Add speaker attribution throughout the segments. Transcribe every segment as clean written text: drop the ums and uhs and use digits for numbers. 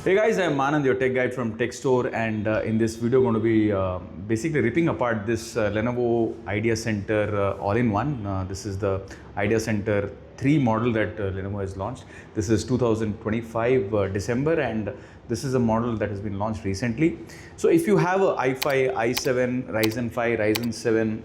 Speaker 1: Hey guys, I'm Anand, your tech guide from Tech Store, and in this video, I'm going to be basically ripping apart this Lenovo IdeaCentre all-in-one. This is the IdeaCentre 3 model that Lenovo has launched. This is 2025 December, and this is a model that has been launched recently. So if you have a i5, i7, Ryzen 5, Ryzen 7,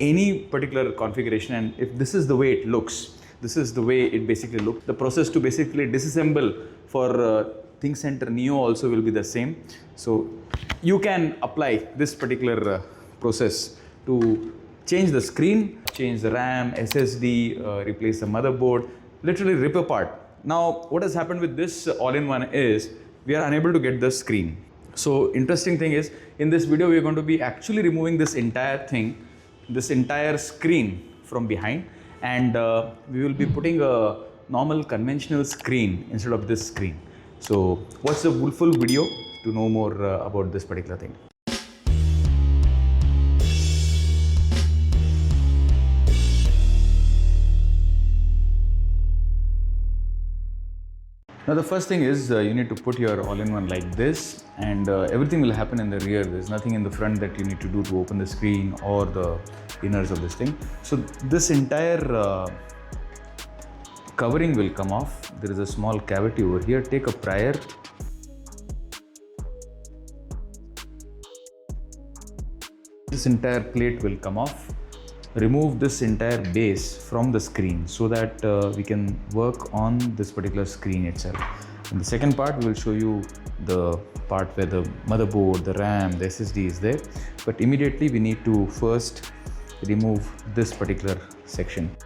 Speaker 1: any particular configuration, and if this is the way it looks, this is the way it basically looks. The process to basically disassemble for thinkcentre Neo also will be the same. So you can apply this particular process to change the screen, change the RAM, SSD, replace the motherboard, literally rip apart. Now what has happened with this all-in-one is we are unable to get the screen. So interesting thing is, in this video we are going to be actually removing this entire thing, this entire screen from behind, and we will be putting a normal conventional screen instead of this screen. So watch the full video to know more about this particular thing. Now the first thing is you need to put your all-in-one like this, and everything will happen in the rear. There's nothing in the front that you need to do to open the screen or the inners of this thing. So this entire covering will come off. There is a small cavity over here. Take a prier. This entire plate will come off. Remove this entire base from the screen so that we can work on this particular screen itself. In the second part, we will show you the part where the motherboard, the RAM, the SSD is there. But immediately we need to first remove this particular section.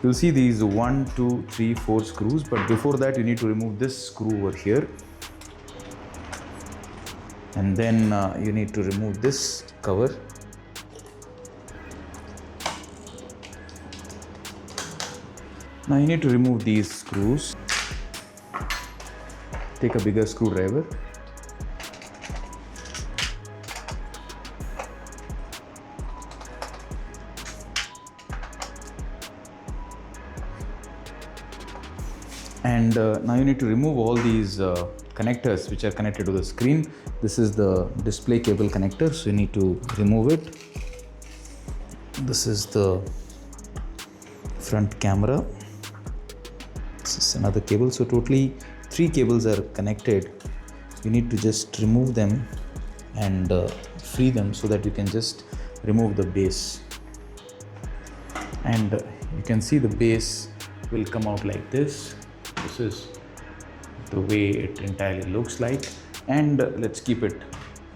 Speaker 1: You'll see these 1, 2, 3, 4 screws, but before that you need to remove this screw over here, and then you need to remove this cover. Now you need to remove these screws. Take a bigger screwdriver. And now you need to remove all these connectors which are connected to the screen. This is the display cable connector, so you need to remove it. This is the front camera. This is another cable. So totally 3 cables are connected. You need to just remove them and free them so that you can just remove the base. And you can see the base will come out like this. This is the way it entirely looks like, and let's keep it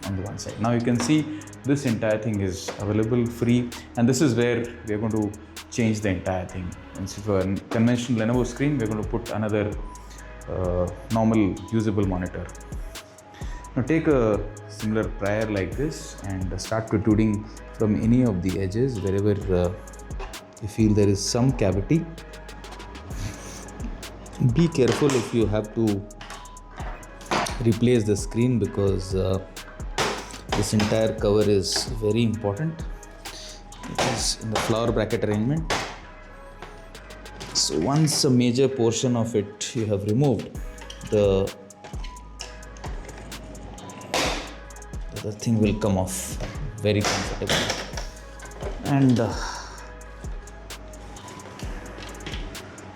Speaker 1: on the one side. Now you can see this entire thing is available free, and this is where we are going to change the entire thing. Instead of a conventional Lenovo screen, we are going to put another normal usable monitor. Now take a similar prier like this and start protruding from any of the edges wherever you feel there is some cavity. Be careful if you have to replace the screen, because this entire cover is very important. It is in the flower bracket arrangement. So once a major portion of it you have removed, the thing will come off very comfortably. And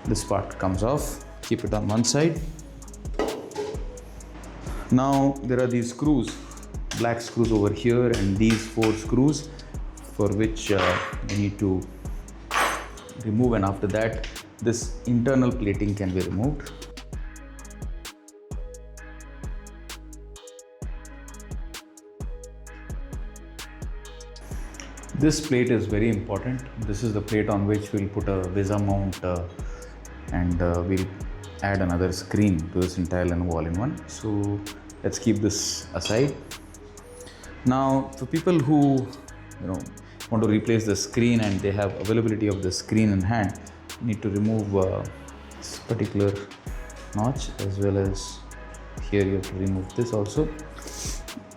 Speaker 1: this part comes off. Keep it on one side. Now there are these screws, black screws over here, and these 4 screws for which you need to remove, and after that this internal plating can be removed. This plate is very important. This is the plate on which we'll put a VISA mount and we'll add another screen to this entire Lenovo all-in-one. So let's keep this aside. Now for people who want to replace the screen and they have availability of the screen in hand, you need to remove this particular notch, as well as here you have to remove this also.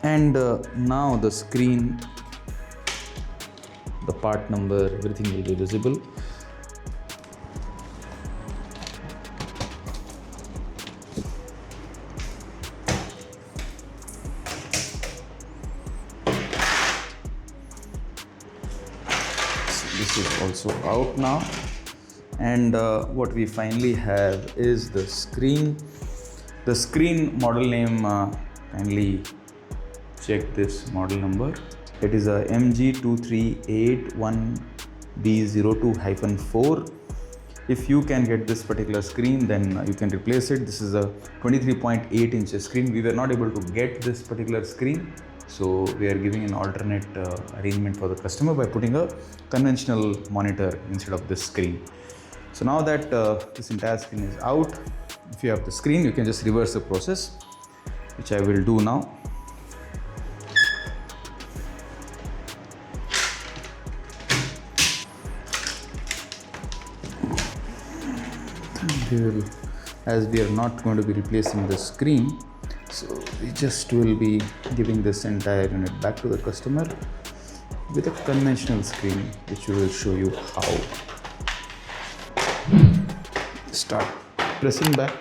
Speaker 1: And now the screen, the part number, everything will be visible. also out now. And what we finally have is the screen. The screen model name, kindly check this model number. It is a MG2381B02-4. If you can get this particular screen, then you can replace it. This is a 23.8 inch screen. We were not able to get this particular screen, so we are giving an alternate arrangement for the customer by putting a conventional monitor instead of this screen. So now that this entire screen is out, if you have the screen, you can just reverse the process, which I will do now. As we are not going to be replacing the screen, so we just will be giving this entire unit back to the customer with a conventional screen, which we will show you how. Start pressing back.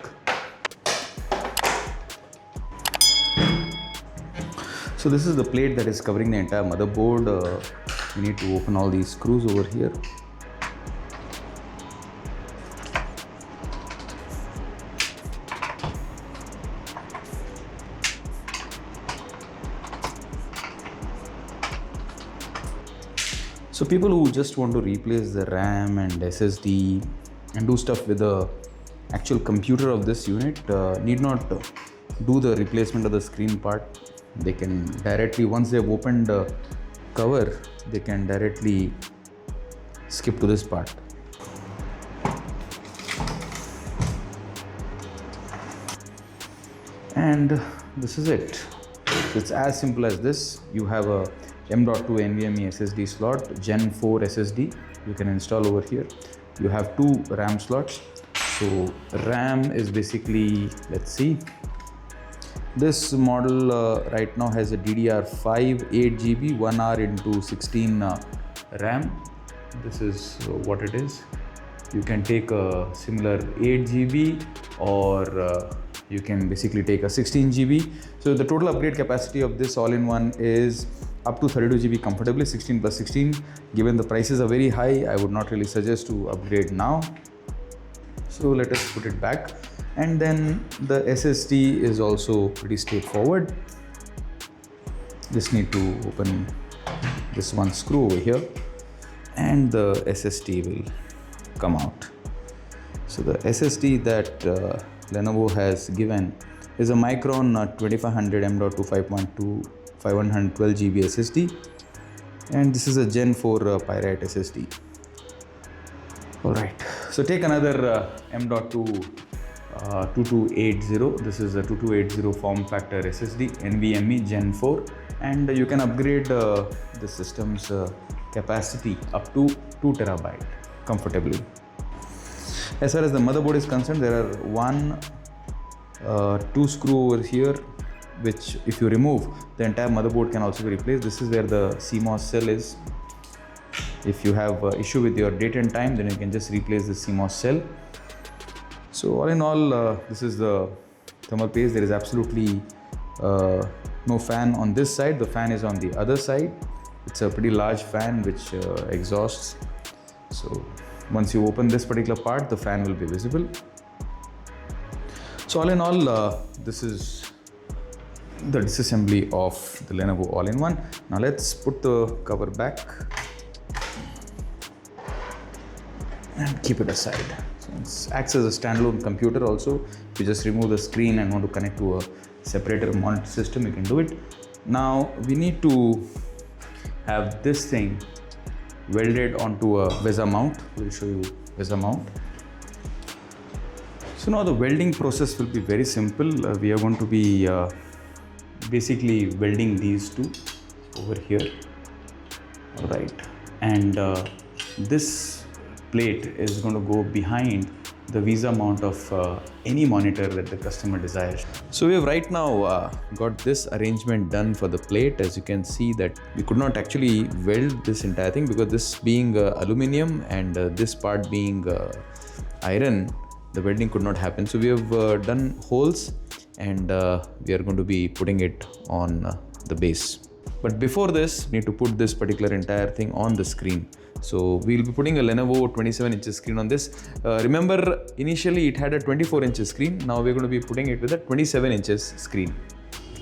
Speaker 1: So this is the plate that is covering the entire motherboard. We need to open all these screws over here. So people who just want to replace the RAM and SSD and do stuff with the actual computer of this unit need not do the replacement of the screen part. They can directly, once they've opened the cover, they can directly skip to this part. And this is it. It's as simple as this. You have a M.2 NVMe SSD slot, Gen 4 SSD you can install over here. You have 2 RAM slots. So RAM is basically, let's see, this model right now has a DDR5 8GB 1R into 16 RAM. This is what it is. You can take a similar 8GB or you can basically take a 16GB. So the total upgrade capacity of this all-in-one is up to 32GB comfortably, 16 plus 16. Given the prices are very high, I would not really suggest to upgrade now. So let us put it back. And then the SSD is also pretty straightforward. Just need to open this one screw over here and the SSD will come out. So the SSD that Lenovo has given is a Micron 2500 M.2 5.2 512GB SSD, and this is a Gen 4 Pirate SSD. Alright, so take another M.2 2280. This is a 2280 form factor SSD, NVMe Gen 4, and you can upgrade the system's capacity up to 2 TB comfortably. As far as the motherboard is concerned, there are 2 screw over here, which if you remove, the entire motherboard can also be replaced. This is where the CMOS cell is. If you have issue with your date and time, then you can just replace the CMOS cell. So all in all, this is the thermal paste. There is absolutely no fan on this side. The fan is on the other side. It's a pretty large fan which exhausts. So once you open this particular part, the fan will be visible. So all in all, this is the disassembly of the Lenovo all-in-one. Now let's put the cover back and keep it aside. So it acts as a standalone computer also. If you just remove the screen and want to connect to a separator monitor system, you can do it. Now we need to have this thing welded onto a VESA mount. We'll show you VESA mount. So now the welding process will be very simple. We are going to be basically welding these two over here. All right, and this plate is going to go behind the VESA mount of any monitor that the customer desires. So we have right now got this arrangement done for the plate. As you can see that we could not actually weld this entire thing because this being aluminum and this part being iron, the welding could not happen. So we have done holes and we are going to be putting it on the base. But before this, need to put this particular entire thing on the screen. So we'll be putting a Lenovo 27 inches screen on this. Remember, initially it had a 24 inches screen. Now we're going to be putting it with a 27 inches screen.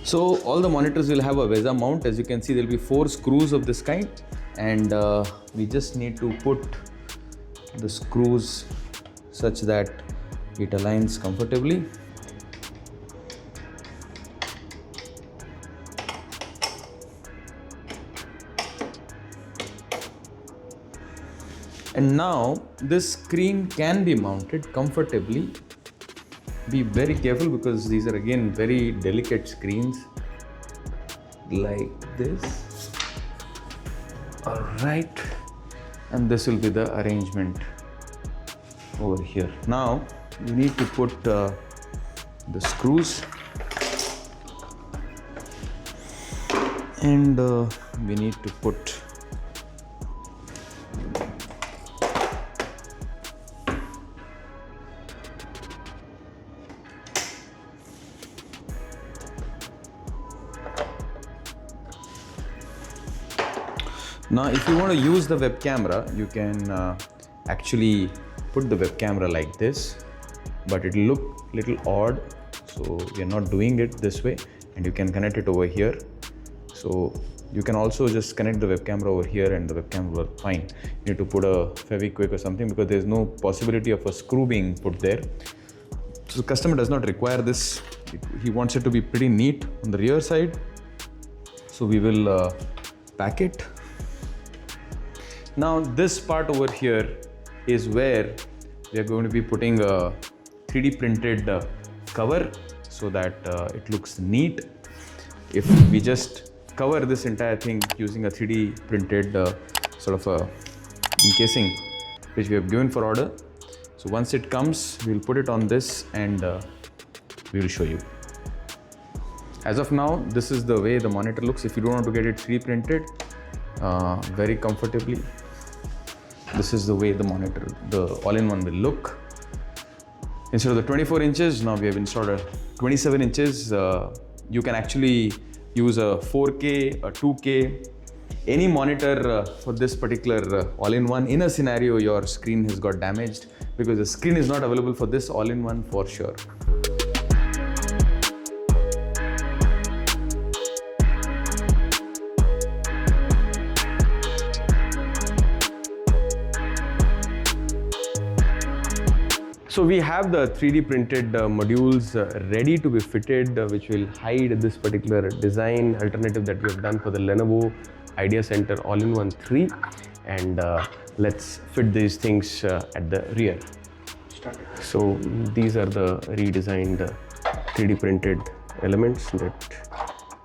Speaker 1: So all the monitors will have a VESA mount. As you can see, there'll be 4 screws of this kind, and we just need to put the screws such that it aligns comfortably. And now this screen can be mounted comfortably. Be very careful because these are again very delicate screens, like this. All right, and this will be the arrangement over here. Now you need to put the screws, and we need to put Now, if you want to use the web camera, you can actually put the web camera like this, but it will look a little odd. So we are not doing it this way, and you can connect it over here. So you can also just connect the web camera over here and the web camera will work fine. You need to put a Fevikwik or something because there is no possibility of a screw being put there. So the customer does not require this. He wants it to be pretty neat on the rear side. So we will pack it. Now this part over here is where we are going to be putting a 3D printed cover so that it looks neat. If we just cover this entire thing using a 3D printed sort of a encasing which we have given for order. So once it comes, we'll put it on this and we will show you. As of now, this is the way the monitor looks. If you don't want to get it 3D printed very comfortably, this is the way the monitor, the all-in-one will look. Instead of the 24 inches, now we have installed a 27 inches. You can actually use a 4K, a 2K, any monitor for this particular all-in-one in a scenario your screen has got damaged, because the screen is not available for this all-in-one for sure. So we have the 3D printed modules ready to be fitted, which will hide this particular design alternative that we have done for the Lenovo IdeaCentre All-in-One 3. And let's fit these things at the rear. So these are the redesigned 3D printed elements that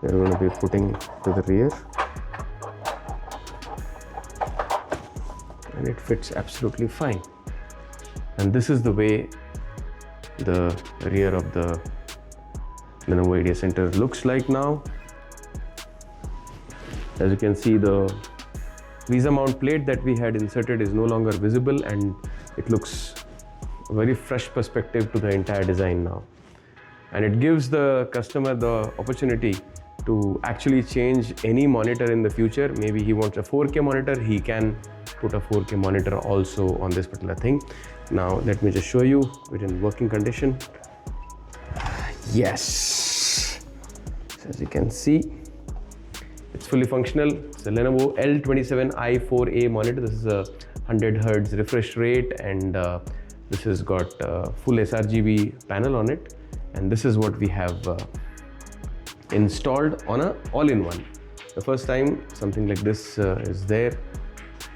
Speaker 1: we're going to be putting to the rear. And it fits absolutely fine. And this is the way the rear of the Lenovo IdeaCentre looks like now. As you can see, the VESA mount plate that we had inserted is no longer visible, and it looks a very fresh perspective to the entire design now. And it gives the customer the opportunity to actually change any monitor in the future. Maybe he wants a 4K monitor, he can put a 4K monitor also on this particular thing. Now let me just show you it in working condition. Yes, so as you can see, it's fully functional. It's a Lenovo L27i4A monitor. This is a 100 Hz refresh rate, and this has got full sRGB panel on it. And this is what we have installed on a all-in-one. The first time something like this is there,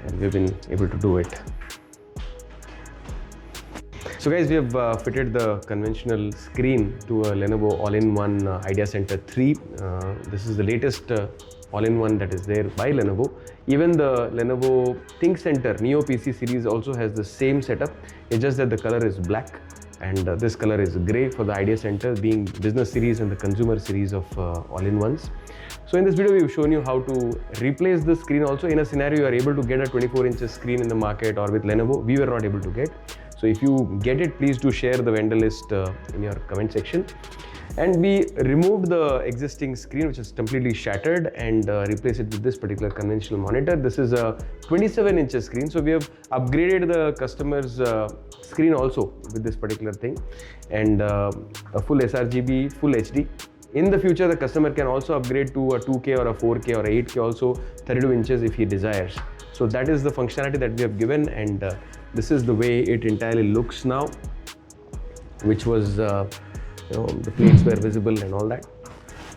Speaker 1: and we've been able to do it. So guys, we have fitted the conventional screen to a Lenovo all-in-one IdeaCentre 3. This is the latest all-in-one that is there by Lenovo. Even the Lenovo ThinkCentre Neo PC series also has the same setup. It's just that the color is black, and this color is grey for the IdeaCentre, being business series and the consumer series of all-in-ones. So in this video, we've shown you how to replace the screen also in a scenario you are able to get a 24-inch screen in the market, or with Lenovo, we were not able to get. So if you get it, please do share the vendor list in your comment section.
Speaker 2: And we removed the existing screen, which is completely shattered, and replaced it with this particular conventional monitor. This is a 27-inch screen, so we have upgraded the customer's screen also with this particular thing, and a full sRGB, full HD. In the future, the customer can also upgrade to a 2K or a 4K or a 8K also, 32 inches if he desires. So that is the functionality that we have given, and this is the way it entirely looks now, which was the plates were visible and all that.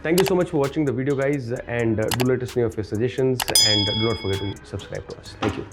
Speaker 2: Thank you so much for watching the video, guys, and do let us know of your suggestions, and do not forget to subscribe to us. Thank you.